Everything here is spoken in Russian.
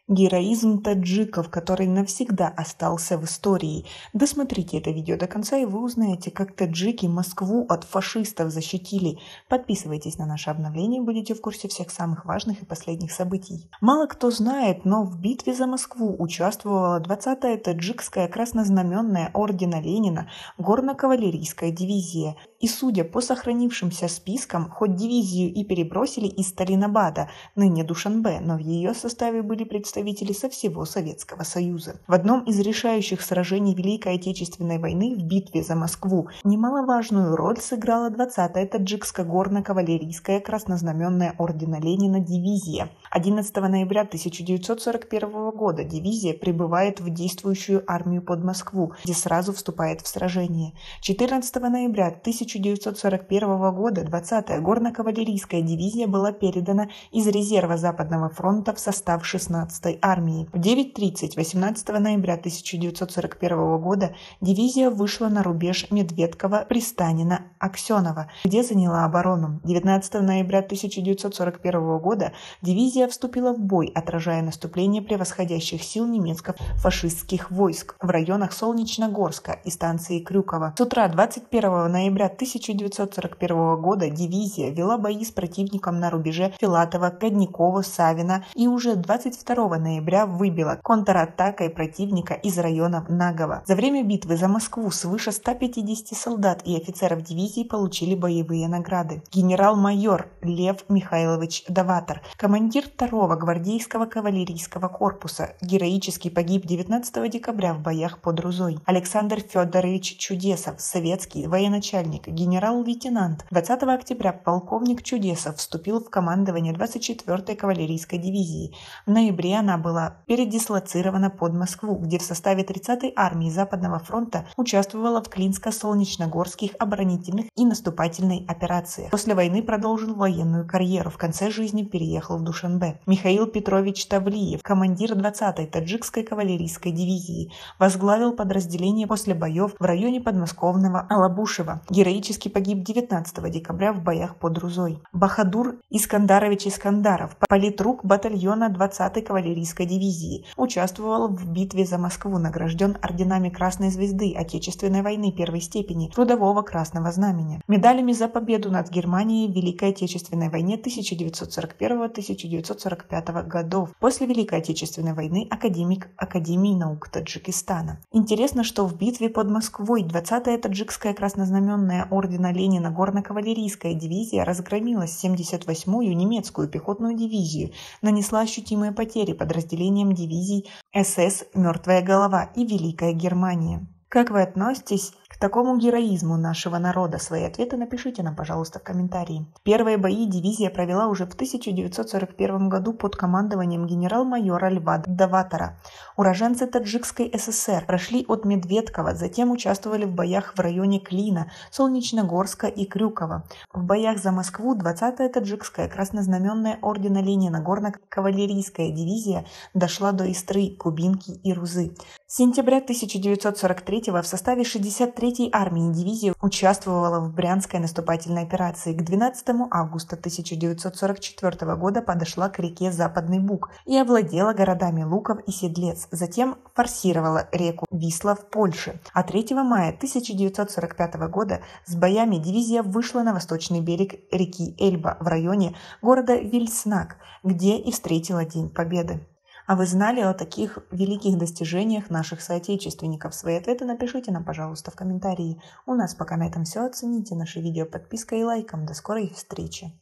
Героизм таджиков, который навсегда остался в истории. Досмотрите это видео до конца, и вы узнаете, как таджики Москву от фашистов защитили. Подписывайтесь на наше обновление, будете в курсе всех самых важных и последних событий. Мало кто знает, но в битве за Москву участвовала 20-я таджикская краснознаменная ордена Ленина горно-кавалерийская дивизия. И судя по сохранившимся спискам, хоть дивизию и перебросили из Сталинабада, ныне Душанбе, но в ее составе были представители со всего Советского Союза. В одном из решающих сражений Великой Отечественной войны в битве за Москву немаловажную роль сыграла 20-я таджикская горно-кавалерийская краснознаменная ордена Ленина дивизия. 11 ноября 1941 года дивизия прибывает в действующую армию под Москву, где сразу вступает в сражение. 14 ноября 1941 года 20-я горно-кавалерийская дивизия была передана из резерва Западного фронта в состав 16-й армии. В 9:30 18 ноября 1941 года дивизия вышла на рубеж Медведково-Пристанино-Аксенова, где заняла оборону. 19 ноября 1941 года дивизия вступила в бой, отражая наступление превосходящих сил немецко-фашистских войск в районах Солнечногорска и станции Крюково. С утра 21 ноября 1941 года дивизия вела бои с противником на рубеже Филатово-Годниково-Савино и уже 22 ноября выбила контратакой противника из района Нагово. За время битвы за Москву свыше 150 солдат и офицеров дивизии получили боевые награды. Генерал-майор Лев Михайлович Даватор, командир 2-го гвардейского кавалерийского корпуса, героически погиб 19 декабря в боях под Рузой. Александр Федорович Чудесов, советский военачальник, генерал-лейтенант. 20 октября полковник Чудесов вступил в командование 24-й кавалерийской дивизии. В ноябре она была передислоцирована под Москву, где в составе 30-й армии Западного фронта участвовала в Клинско-Солнечногорских оборонительных и наступательной операциях. После войны продолжил военную карьеру, в конце жизни переехал в Душанбе. Михаил Петрович Тавлиев, командир 20-й таджикской кавалерийской дивизии, возглавил подразделение после боев в районе подмосковного Алабушева. Героически погиб 19 декабря в боях под Рузой. Бахадур Искандарович Искандаров, политрук батальона 20-й кавалерийской дивизии, участвовал в битве за Москву, награжден орденами Красной Звезды Отечественной войны первой степени, Трудового Красного Знамени, медалями за победу над Германией в Великой Отечественной войне 1941-1945 годов. После Великой Отечественной войны академик Академии наук Таджикистана. Интересно, что в битве под Москвой 20-я таджикская краснознаменная ордена Ленина горно-кавалерийская дивизия разгромила 78-ю немецкую пехотную дивизию, нанесла ощутимые потери подразделениям дивизий СС «Мертвая голова» и «Великая Германия». Как вы относитесь к такому героизму нашего народа? Свои ответы напишите нам, пожалуйста, в комментарии. Первые бои дивизия провела уже в 1941 году под командованием генерал-майора Льва Даватора. Уроженцы Таджикской ССР прошли от Медведкова, затем участвовали в боях в районе Клина, Солнечногорска и Крюкова. В боях за Москву 20-я таджикская краснознаменная ордена Ленина горно-кавалерийская дивизия дошла до Истры, Кубинки и Рузы. С сентября 1943 в составе 63-й армии дивизия участвовала в Брянской наступательной операции. К 12 августа 1944 года подошла к реке Западный Буг и овладела городами Луков и Седлец. Затем форсировала реку Висла в Польше. А 3 мая 1945 года с боями дивизия вышла на восточный берег реки Эльба в районе города Вильснак, где и встретила День Победы. А вы знали о таких великих достижениях наших соотечественников? Свои ответы напишите нам, пожалуйста, в комментарии. У нас пока на этом все. Оцените наше видео подпиской и лайком. До скорой встречи!